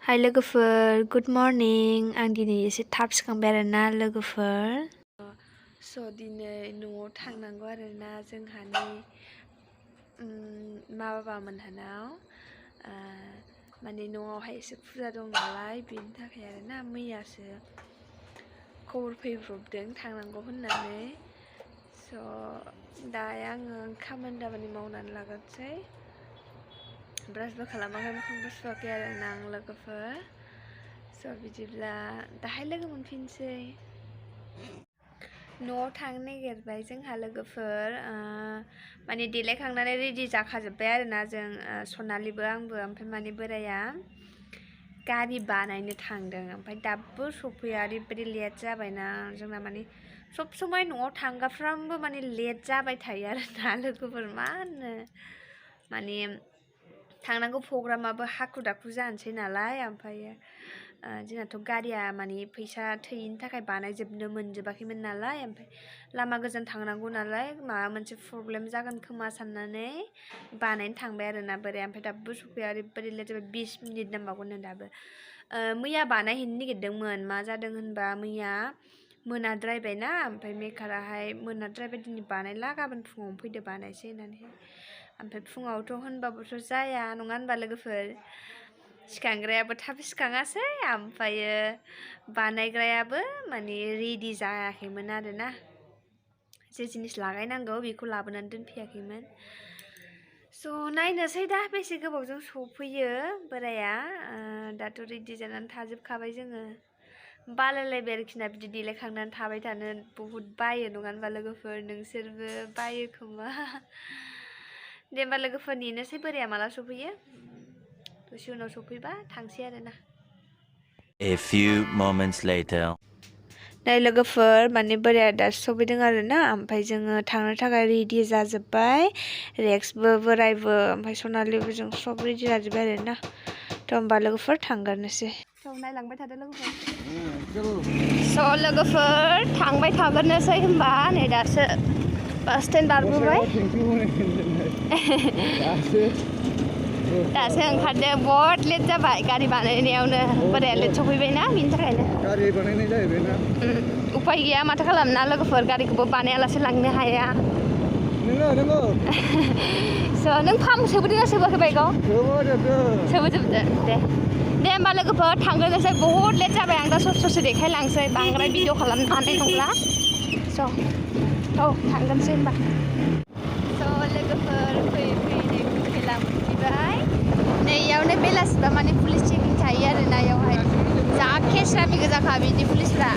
हाय लोगोफोर good morning आं दिनै एसे थाब सिखांबाय आरोना लोगोफोर दिनै न'आव थांनांगौ आरोना जोंहानि बाबामोनहानाव माने न'आवहाय एसे फुजा दं नालाय बेनि थाखाय आरोना मैयासो खबर फैब्रबदों थांनांगौ होननानै दायो आङो खामानि दामानि मावनानै लागोनसै ब्रासबो खालामाखै मोखांबो सुवाखै आरोना आं लोगोफोर बिदिब्ला दाहाय लोगो मोनफिनसै न'आव थांनो नागिरबाय जोंहा लोगोफोर माने देलायखांनानै रेडि जाखाजोब्बाय आरोना जों सनालिबो आंबो ओमफ्राय माने बोराया गारि बानायनो थांदों ओमफ्राय दाबो सफैया ओरैबायदि लेट जाबायना जोंना माने सब समाय न'आव थांगाफ्रामबो माने लेट जाबाय थायो आरोना लोगोफोर मा होनो माने थांनांगौ प्रग्रामाबो हाखु दाखु जानोसै नालाय ओमफ्रायो जोंनाथ' गारिया माने फैसा थोयैनि थाखाय बानायजोबनो मोनजोबाखैमोन नालाय ओमफ्राय लामा गोजान थांनांगौ नालाय माबा मोनसे प्रब्लेम जागोन खोमा साननानै बानायनो थांबाय आरोना बोराया ओमफ्राय दाबो सफैया ओरैबायदि लेट जाबाय 20 मिनिट नांबावगोन दाबो मैया बानायहैनो नागिरदोंमोन मा जादों होनबा मैया मोनाद्रायबायना ओमफ्राय मेकाराहाय मोनाद्रायबाय दिनै बानायला गाबोन फुङावनो फैदो बानायसै होननानै ओमफ्राय फुङावथ' होनबाबोथ' जाया नङा होनबा लोगोफोर सिखांग्रायाबो थाब सिखाङासै ओमफ्रायो बानायग्रायाबो माने रेडि जायाखैमोन आरोना जे जिनिस लागायनांगौ बेखौ लाबोनानै दोनफैयाखैमोन नायनोसै दा बेसे गोबावजों सफैयो बोराया दाथ' रेडि जानानै थाजोबखाबाय जोङो बालायलायबाय आरोखि ना बिदि देलायखांनानै थाबाय थानो बहुद बायो नङा होनबा लोगोफोर नोंसोरबो बायो खोमा दे होमबा लोगोफोर नेनोसै बोराया माला सफैयो दसे उनाव सफैबा थांसै आरोना A few moments later नै लोगोफोर माने बोराया दासो सफैदों आरोना ओमफ्राय जोङो थांनो थाखाय रेडि जाजोब्बाय रेक्सबो बोरायबो ओमफ्राय सनालिबो जों सब रेडि जाजोब्बाय आरोना होमबा लोगोफोर थांगोरनोसै नायलांबाय थादो लोगोफोर लोगोफोर थांबाय थागोरनोसै होनबा नै दासो बास स्टेन्ड बारबोबाय दासो ओंखारदों बहुत लेट जाबाय गारि बानायनायावनो बोराया लेट सफैबायना बिनि थाखायनो गारि बानायनाय जाहैबायना उपाय गैया माथो खालामना लोगोफोर गारिखौबो बानायालासे लांनो हाया नोङो नों फाम सोबोदोंना सोबोआखै बाइकआव सोबोजोबदो दे होमबा लोगोफोर थांग्रोनोसै बहुत लेट जाबाय आं दा ससे देखायलांसै बांद्राय भिडिअ खालामनो हानाय नंला थांगोनसै होनबा लोगोफोर फैयै फैयै फैला मोनफैबाय नै इयावनो बेलासिबा माने पुलिस चेकिं थायो आरोना इयावहाय जा केसरामि गोजाखा बिदि पुलिसफ्रा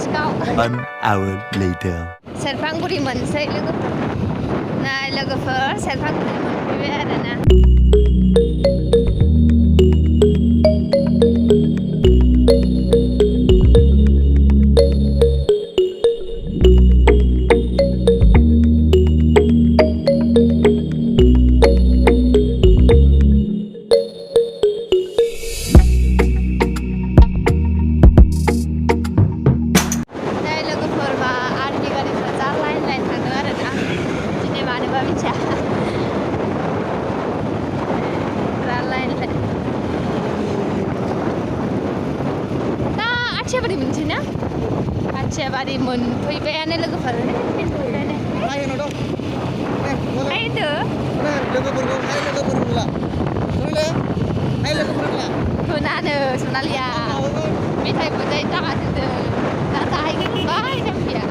सिखाव 1 hour later सेरफांगुरि मोनसै लोगोफोर सेरफांगुरि मोनफैबाय आरोना आथियाबारि मोनसै ना आथियाबारि मोनफैबायानो लोगोफोर खोनानो सनालिया मेथाइ बुजाय थाखा दोनदों दा जाहैगोन होनबाय जाम्बिया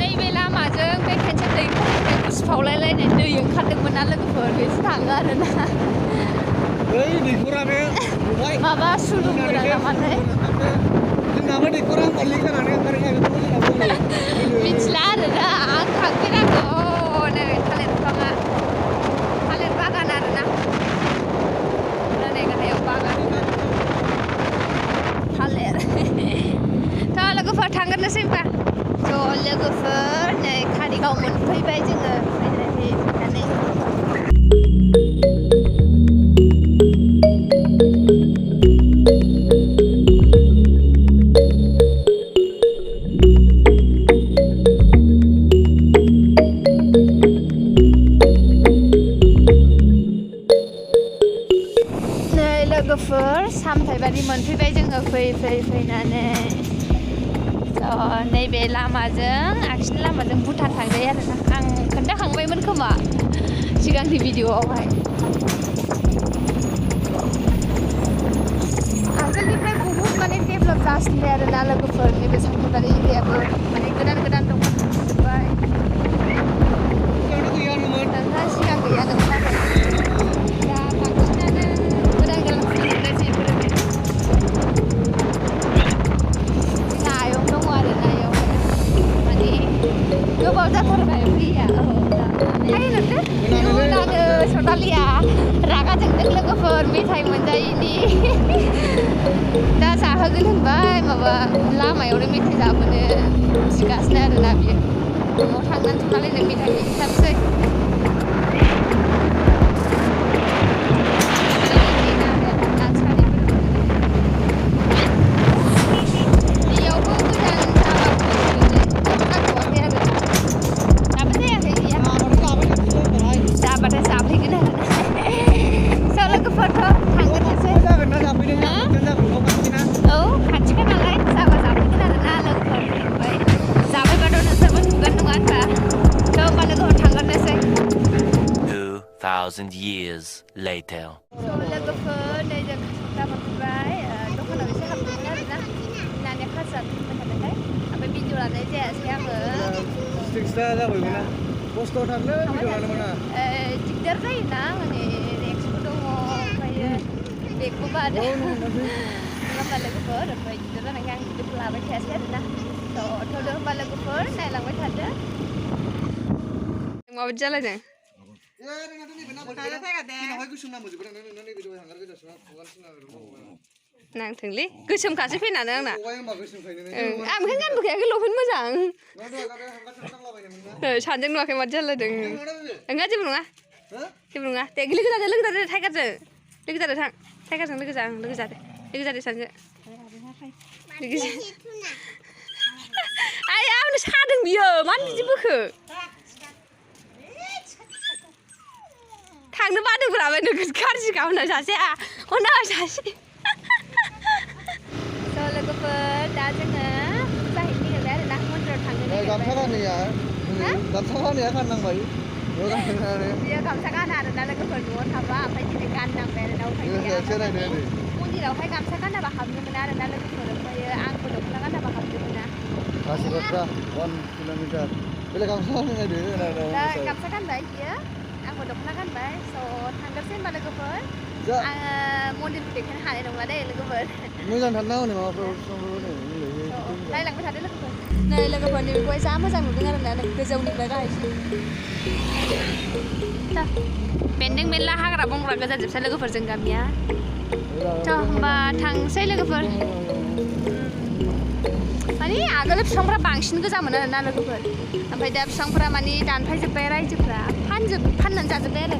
नैबे लामाजों बे खेनसे दैखरनिफ्राय उसिफावलायलायनाय दै ओंखारदोंमोन ना लोगोफोर बेसो थाङो आरोना माबा सुलुंगोना नामाथाय जोंनाबो दैखरा मोनलै जानानै ओंखारनाय मिथिला आरोना आं थांफेराखै नै थालिर बिफाङा थालिर बागान आरोना नै गाहायाव बागान थालिर लोगोफोर थांगोरनोसै होनबा लोगोफोर नै कारिगाव मोनफैबाय जोङो फैनानै लोगोफोर सामथाइबारि मोनफैबाय जोङो फैनानै नैबे लामाजों आगसिनि लामाजों भुटान थांजायो आरोना आं खोन्थाखांबायमोन खोमा सिगांनि भिडिअआवहाय आगोलनिफ्राय बहुद माने डेभेलप जासिनबाय आरोना लोगोफोर नैबे सामथाइबारि एरियाबो माने गोदान दखान खुलिजोब्बाय नोंहा सिगां गैयानोमोन आरो दा बांसिनानो गोदान खुलिजोबनाय जाहैबाय आयं दङ आरोना इयावनो माने गोबाव जाथारबाय फैया नुदो सनालिया रागा जोंदों लोगोफोर मेथाइ मोनजायैनि दा जाहोगोन होनबाय माबा लामायावनो मेथाइ जाबोनो सिगासिनो आरोना बियो न'आव थांनानै सनालिनो मेथाइ खिथानोसै Years later. लोगोफोर नै जों गाबोन फैबाय दखानाव एसे हाबदोंमोन आरोना नानिया क्लास जादोंमोन नालाय ओमफ्य भिडिअ लानाय जायासै आङो खस्थ' थारलै भिडिअ लानो मोना दिगदार जायोना माने रेक्सबो दङ ओमफ्रायो बेगबो बादो नङा होमबा लोगोफोर ओमफ्राय दिगदार जानायखाय आं भिडिअखौ लाबाय थायासै आरोना थ'दो होमबा लोगोफोर नायलांबाय थादो माबायदि जालायदों नांथोंलै गोसोमखासो फैनानै आंना आं बेखायनो गानबोखायाखै लंपेन्ट मोजां सानजों नुवाखै माथो जालायदों ओंहा जेबो नङा दे लोगो जादो टाइगारजों लोगो जादो थां टाइगारजों लोगो जादो सानजों आइ आंनो सादों बियो मानो बिदि बोखो थांनो बादोंब्रा बे नोगोद गाज्रि गावना सासेया हना सासे लोगोफोर दा जोङो जाहैनो नागिरबाय आरोना मन्दिराव थांनो गामसा गाननाया गाननांबाय बियो गामसा गाना आरोना लोगोफोर न'आव थाबा ओमफ्राय दिनै गाननांबाय आरोना उफाय गैया मन्दिरावहाय गामसा गानाबा हाबनो मोना आरोना लोगोफोर ओमफ्रायो आंबो दख'ना गानाबा हाबनो मोना गासै बाथ्रा 1 किल'मिटार बेलाय गामसा गानबाय बियो आंबो दख'ना गानबाय थांगोनसै होनबा लोगोफोर आङो मन्दिरखौ देखायनो हानाय नंला दे लोगोफोर मोजां थांना हनै माबाफ्राव नायलांबाय थादो लोगोफोर नै लोगोफोर नैबेखौहाय जा मोजां नुदों आरोना गोजौनिफ्राय गाहायसिम बेन्दों बेनला हाग्रा बंग्रा गोजाजोबसै लोगोफोर जों गामिया होमबा थांसै लोगोफोर माने आगोल बिफांफ्रा बांसिन गोजामोन आरोना लोगोफोर ओमफ्राय दा बिफांफ्रा माने दानफायजोब्बाय रायजोफ्रा फाननानै जाजोब्बाय आरो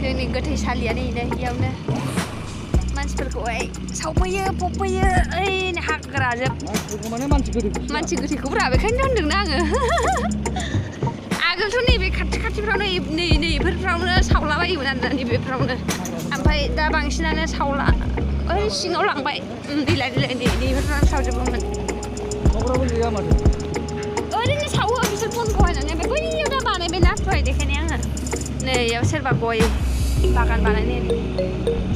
जोंनि गोथैसालिया नै इयावनो मानसिफोरखौहाय सावफैयो फबफैयो ओइ हाग्राजोब मानसि गोथैखौ बेखायनो होनदोंना आङो आगोलथ' नैबे खाथिफ्रावनो नैफोरफ्रावनो सावलाबायोमोन आरोना नैबेफ्रावनो ओमफ्राय दा बांसिनानो सावला ओइ सिङाव लांबाय दैलाय नैफोरफ्रावनो सावजोबोमोन ओरैनो सावो बिसोर बन बहायनानै ओमफ्राय बैयाव दा बानायबायना दहाय देखायनाय आङो नै इयाव सोरबा गय बागान बानायनाय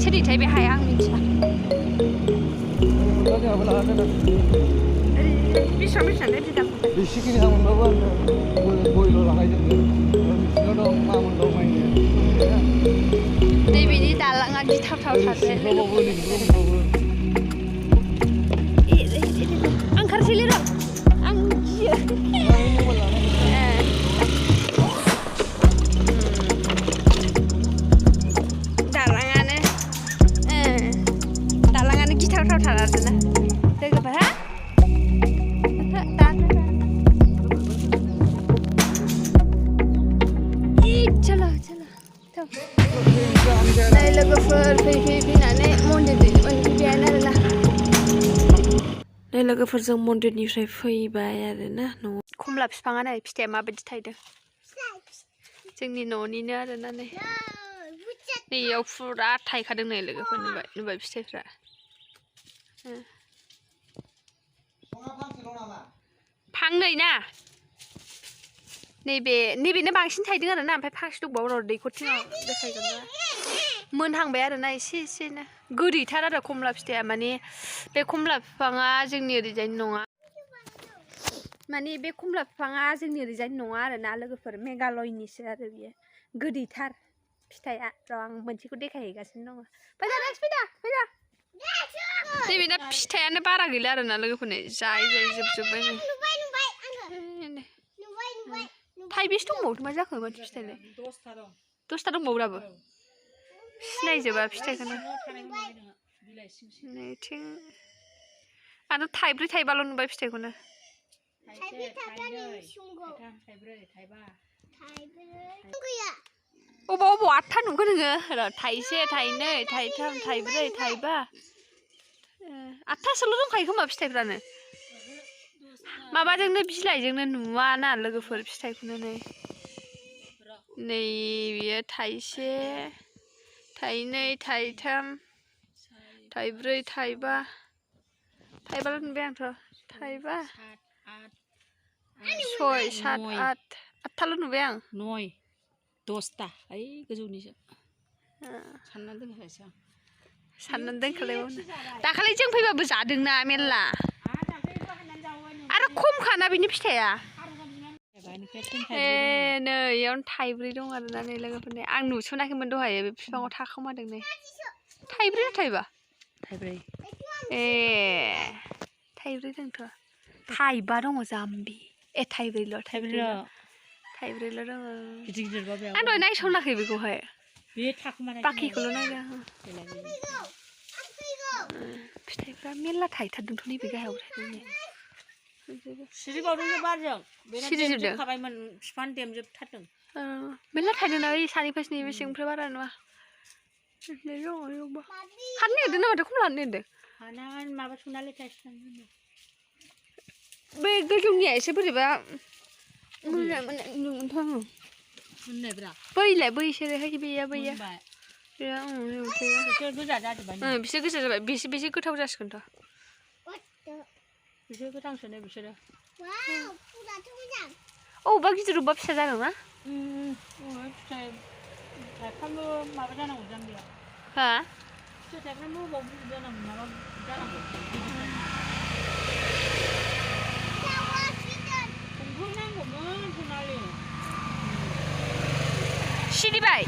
सोरनिथाय बे हाया आं मिथिया बेसेबां बेसेखिनि हा मोनबाबो आङो गयल' लागायजोबनो बिसिनाव दं मामोन दं माइनि नैबेनि दालाङा गिथावथाव थारसै आं खारसैलै र' आं गियो दालाङानो गिथावथावथार आरोना लोगोफोर हा नै लोगोफोर फैनानै मन्दिरनिफ्राय फैबायानो आरोना नै लोगोफोर जों मन्दिरनिफ्राय फैबाय आरोना न'आव खमला बिफाङा नै फिथाइया माबायदि थायदों जोंनि न'निनो आरोना नै नैयाव फुरा थायखादों नै लोगोफोर नुबाय फिथाइफ्रा फांनै ना नैबेनो बांसिन थायदों आरो ना ओमफ्राय फांसे दंबावो र' दैखरथिङाव देखायगोन मोनहांबाय आरो ना एसेनो गोदैथार आरो खमला फिथाइया माने बे खमला बिफाङा जोंनि ओरैजायनि नङा माने बे खमला बिफाङा जोंनि ओरैजायनि नङा आरो ना लोगोफोर मेघालयनिसो आरो बियो गोदैथार फिथाइया र' आं मोनसेखौ देखायहैगासिनो दङ फैदा नैबेना फिथाइयानो बारा गैला आरो ना लोगोफोरनि जायै जोबजोब्बाय थाइबेसे दंबावो मा जाखो माथो फिथाइलाय 10था दंबावो दाबो सिनायजोबा फिथाइखौनो नैथिं आरो थाइब्रै थाइबाल' नुबाय फिथाइखौनो अबाव 8था नुखो नोङो र' थाइसे थाइनै थाइथाम थाइब्रै थाइबा 8थासोल' दंखायो खोमा फिथाइफ्रानो माबाजोंनो बिलाइजोंनो नुवाना लोगोफोर फिथाइखौनो नै बेयो थाइसे थाइनै थाइथाम थाइब्रै थाइबाल' नुबाय आंथ' थाइबा 6 7 8 8थाल' नुबाय आं 9 10था ओइ गोजौनिसो साननानै दोनखालायबावनो दाखालि जों फैबाबो जादोंना मेरला आरो खमखाना बिनि फिथाइया नै इयावनो थाइब्रै दं आरोना नै लोगोफोरनि आं नुसनाखैमोन दहाय बे बिफाङाव थाखोमादों नै थाइब्रै ना थाइबा थाइब्रै थाइब्रै दंथ' थाइबा दङ जाम्बि थाइब्रैल' दङ गिदिर आं दहाय नायसनाखै बेखौहाय बे थाखोमानाय बाखिखौल' नायदों फिथाइफ्रा मेरला थाइथारदोंथ' नैबे गाहायाव थाइदों सिरिबावदोंसो बारजों देमजोबखाबायमोन बिफां देमजोबथारदों मेरला थाइदोंना ओइ सानिफ्राय नैबे सिंनिफ्राय बारा नुवा हाननो नागिरदों ना माथो खमला हाननो नागिरदों हाना माबा सनालि थाइसिगोन बै गोजौनिया एसे बोरैबा मोजां नुदोंमोनथ' आङो बैलाय बैसोरोहाय बैया बिसोर गोजा जाजोब्बाय बिसोर गोजा जाबाय बेसे गोथाव जासिगोनथ' बिसोर गोथांसोनो बिसोरो अबेबा गिदिर अबेबा फिसा जादों ना फिथाइ थाइफ्रामबो माबा जानांगौ जाम्बिया हा फिथाइ थाइफ्रामबो अबाव गिदिर जानांगौ माबा जानांगौ सिरिबाय